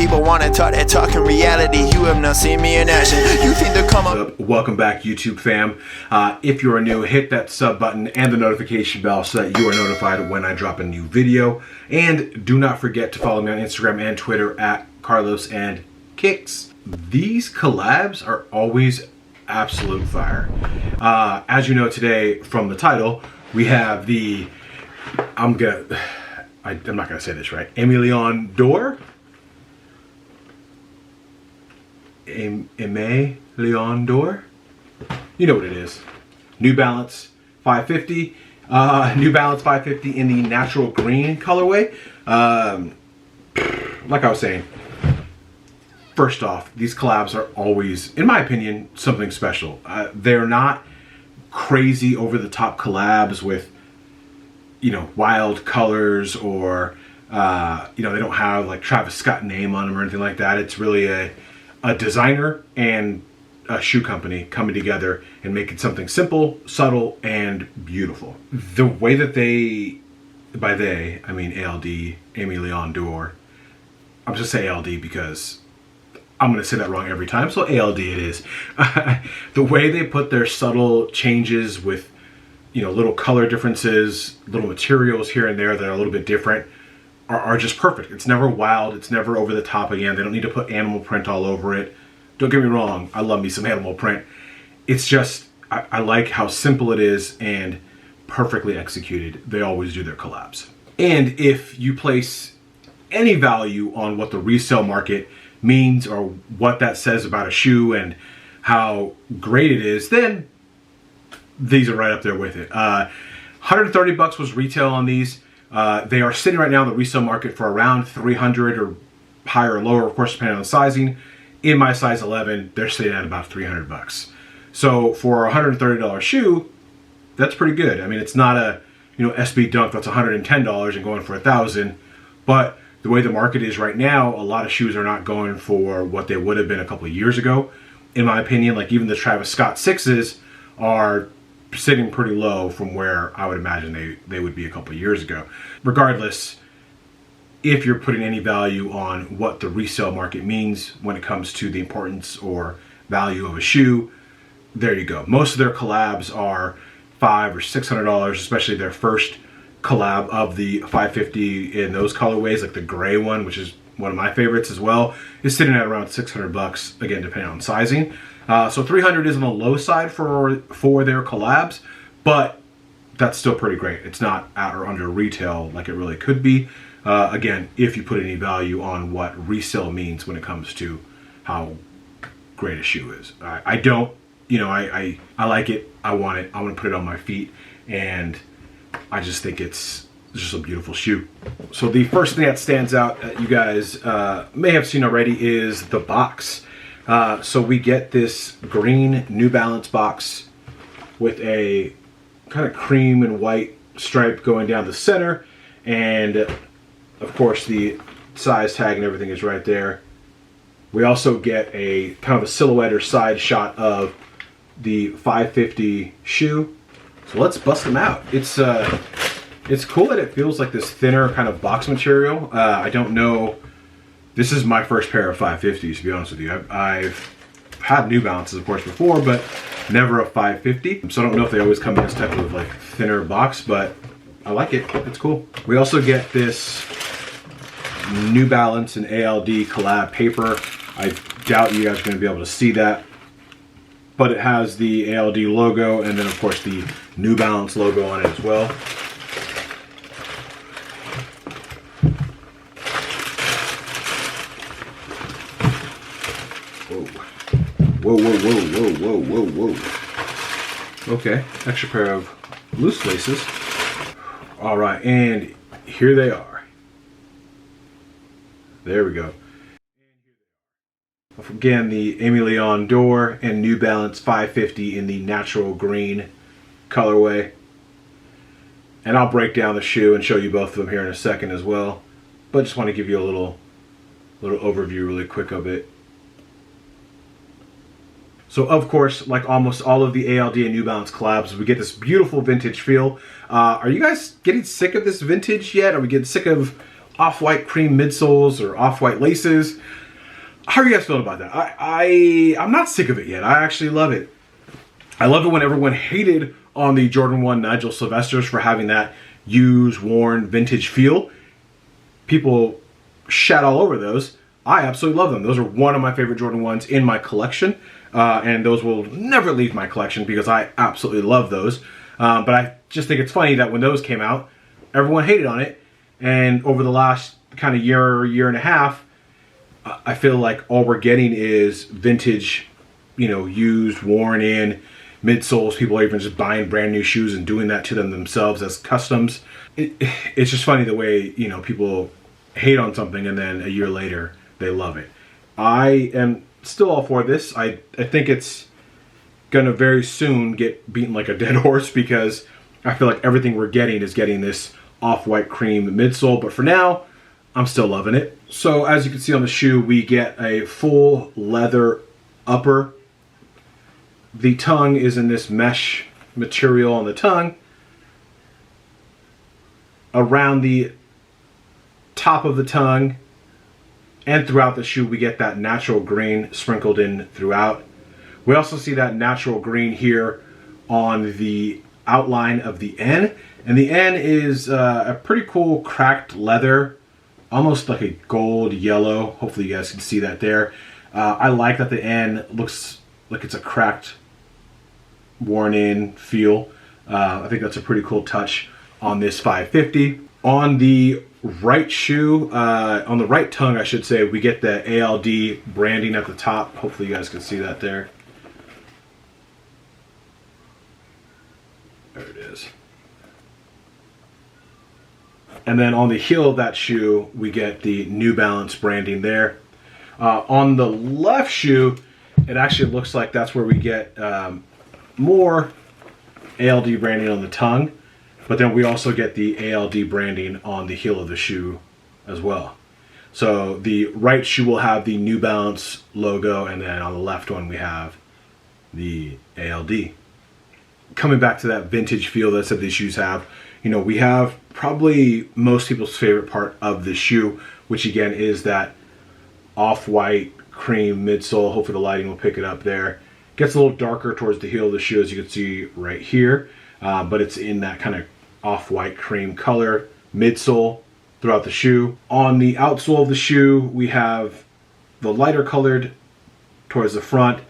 people wanna talk that talk in reality. You have not seen me in action. You think to come up. Welcome back, YouTube fam. If you are new, hit that sub button and the notification bell so that you are notified when I drop a new video. And do not forget to follow me on Instagram and Twitter at Carlos and Kicks. These collabs are always absolute fire. As you know today from the title, we have the I'm not gonna say this right. Dore. Aime Dore. You know what it is. New Balance 550. New Balance 550 in the natural green colorway. Like I was saying, first off, these collabs are always, in my opinion, something special. They're not crazy over the top collabs with, you know, wild colors or, you know, they don't have like Travis Scott name on them or anything like that. It's really a designer and a shoe company coming together and making something simple, subtle, and beautiful. The way that by they, I mean ALD, Aime Dore. I'm just say ALD because I'm going to say that wrong every time, so ALD it is. The way they put their subtle changes with, you know, little color differences, little materials here and there that are a little bit different are just perfect. It's never wild. It's never over the top again. They don't need to put animal print all over it. Don't get me wrong. I love me some animal print. It's just, I like how simple it is and perfectly executed. They always do their collabs. And if you place any value on what the resale market means or what that says about a shoe and how great it is, then these are right up there with it. 130 bucks was retail on these. They are sitting right now in the resale market for around 300 or higher or lower, of course, depending on the sizing. In my size 11, they're sitting at about 300 bucks. So for a $130 shoe, that's pretty good. I mean, it's not a, you know, SB Dunk that's $110 and going for $1,000, but the way the market is right now, a lot of shoes are not going for what they would have been a couple of years ago. In my opinion, like even the Travis Scott 6s are sitting pretty low from where I would imagine they would be a couple of years ago. Regardless, if you're putting any value on what the resale market means when it comes to the importance or value of a shoe, there you go. Most of their collabs are $500 or $600, especially their first collab of the 550 in those colorways, like the gray one, which is one of my favorites as well, is sitting at around 600 bucks, again, depending on sizing. So 300 is on the low side for their collabs, but that's still pretty great. It's not at or under retail like it really could be. Again, if you put any value on what resale means when it comes to how great a shoe is. I don't, you know, I like it. I want it. I want to put it on my feet, and I just think it's just a beautiful shoe. So the first thing that stands out that you guys may have seen already is the box. So we get this green New Balance box with a kind of cream and white stripe going down the center, and of course the size tag and everything is right there. We also get a kind of a silhouette or side shot of the 550 shoe. So let's bust them out. It's cool that it feels like this thinner kind of box material. I don't know. This is my first pair of 550s, to be honest with you. I've had New Balances, of course, before, but never a 550. So I don't know if they always come in this type of like thinner box, but I like it. It's cool. We also get this New Balance and ALD collab paper. I doubt you guys are going to be able to see that, but it has the ALD logo and then of course the New Balance logo on it as well. Whoa, whoa, whoa, whoa, whoa, whoa, whoa. Okay, extra pair of loose laces. All right, and here they are. There we go. Again, the Aime Dore and New Balance 550 in the natural green colorway. And I'll break down the shoe and show you both of them here in a second as well. But just want to give you a little overview really quick of it. So of course, like almost all of the ALD and New Balance collabs, we get this beautiful vintage feel. Are you guys getting sick of this vintage yet? Are we getting sick of off-white cream midsoles or off-white laces. How are you guys feeling about that? I'm not sick of it yet. I actually love it. I love it when everyone hated on the Jordan 1 Nigel Sylvesters for having that used, worn, vintage feel. People shat all over those. I absolutely love them. Those are one of my favorite Jordan 1s in my collection. And those will never leave my collection because I absolutely love those. But I just think it's funny that when those came out, everyone hated on it. And over the last kind of year and a half, I feel like all we're getting is vintage, used, worn in midsoles. People are even just buying brand new shoes and doing that to them themselves as customs. It's just funny the way, people hate on something and then a year later they love it. I am still all for this. I think it's gonna very soon get beaten like a dead horse because I feel like everything we're getting is getting this off-white cream midsole, but for now I'm still loving it. So as you can see on the shoe, we get a full leather upper. The tongue is in this mesh material on the tongue. Around the top of the tongue and throughout the shoe, we get that natural green sprinkled in throughout. We also see that natural green here on the outline of the N. And the N is a pretty cool cracked leather, almost like a gold yellow. Hopefully you guys can see that there. I like that the N looks like it's a cracked, worn in feel. I think that's a pretty cool touch on this 550. On the right shoe, on the right tongue I should say, we get the ALD branding at the top. Hopefully you guys can see that there. There it is. And then on the heel of that shoe, we get the New Balance branding there. On the left shoe, it actually looks like that's where we get more ALD branding on the tongue, but then we also get the ALD branding on the heel of the shoe as well. So the right shoe will have the New Balance logo, and then on the left one we have the ALD. Coming back to that vintage feel that some of these shoes have, we have probably most people's favorite part of the shoe, which again is that off-white cream midsole. Hopefully the lighting will pick it up there. Gets a little darker towards the heel of the shoe, as you can see right here, but it's in that kind of off-white cream color midsole throughout the shoe. On the outsole of the shoe, we have the lighter colored towards the front,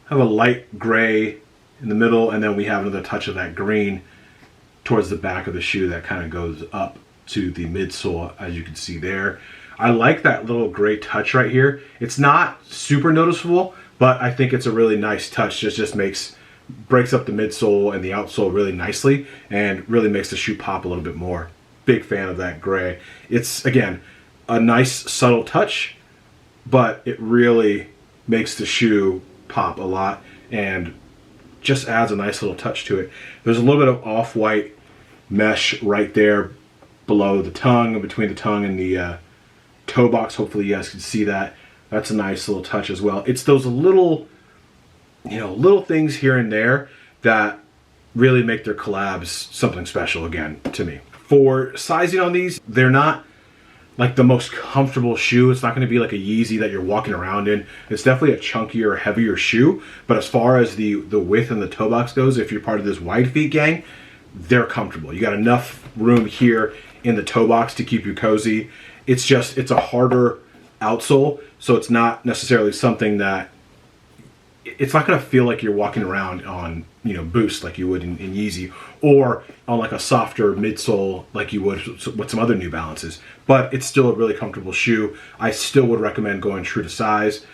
have a light gray in the middle, and then we have another touch of that green towards the back of the shoe that kind of goes up to the midsole, as you can see there. I like that little gray touch right here. It's not super noticeable, but I think it's a really nice touch. Just breaks up the midsole and the outsole really nicely and really makes the shoe pop a little bit more. Big fan of that gray. It's, again, a nice subtle touch, but it really makes the shoe pop a lot and just adds a nice little touch to it. There's a little bit of off-white mesh right there below the tongue, between the tongue and the toe box. Hopefully you guys can see that. That's a nice little touch as well. It's those little things here and there that really make their collabs something special again to me. For sizing on these, they're not like the most comfortable shoe. It's not going to be like a Yeezy that you're walking around in. It's definitely a chunkier, heavier shoe. But as far as the width and the toe box goes, if you're part of this wide feet gang, they're comfortable. You got enough room here in the toe box to keep you cozy. It's a harder outsole, so it's not necessarily something that, it's not going to feel like you're walking around on, Boost like you would in Yeezy, or on like a softer midsole like you would with some other New Balances. But it's still a really comfortable shoe. I still would recommend going true to size,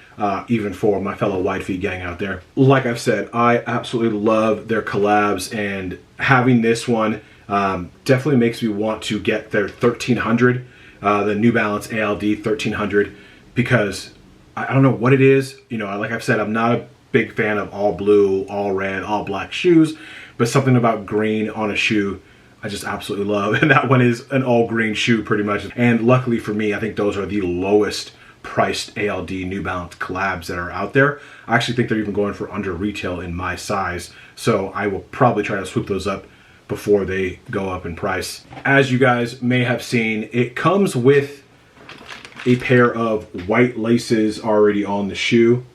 even for my fellow wide feet gang out there. Like I've said, I absolutely love their collabs, and having this one definitely makes me want to get their 1300, the New Balance ALD 1300, because I don't know what it is. Like I've said, I'm not a big fan of all blue, all red, all black shoes, but something about green on a shoe I just absolutely love, and that one is an all green shoe pretty much. And luckily for me, I think those are the lowest priced ALD New Balance collabs that are out there. I actually think they're even going for under retail in my size, so I will probably try to swoop those up before they go up in price. As you guys may have seen, it comes with a pair of white laces already on the shoe.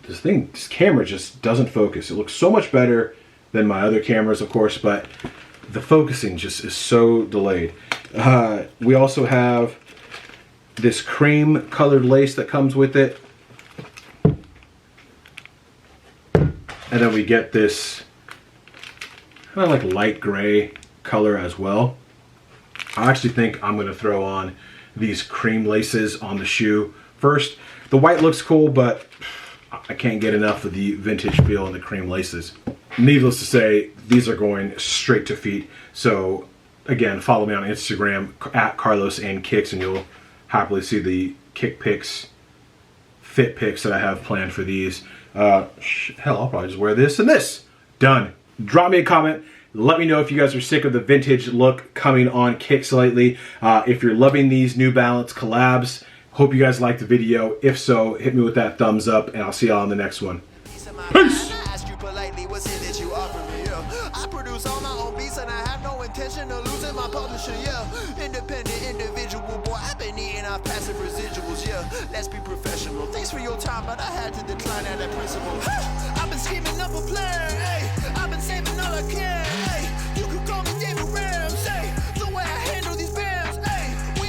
This camera just doesn't focus. It looks so much better than my other cameras, of course, but the focusing just is so delayed. We also have this cream colored lace that comes with it. And then we get this kind of like light gray color as well. I actually think I'm going to throw on these cream laces on the shoe first. The white looks cool, but I can't get enough of the vintage feel and the cream laces. Needless to say, these are going straight to feet. So again, follow me on Instagram at Carlos and Kicks, and you'll happily see the kick pics, fit pics that I have planned for these. Hell, I'll probably just wear this and this. Done. Drop me a comment. Let me know if you guys are sick of the vintage look coming on Kicks lately. If you're loving these New Balance collabs, hope you guys liked the video. If so, hit me with that thumbs up, and I'll see y'all on the next one. Peace! I produce all my own beats and I have no intention of losing my publisher, yeah. Independent individual, boy, I've been eating off passive residuals, yeah. Let's be professional. Thanks for your time, but I had to decline at that principle. I've been scheming up a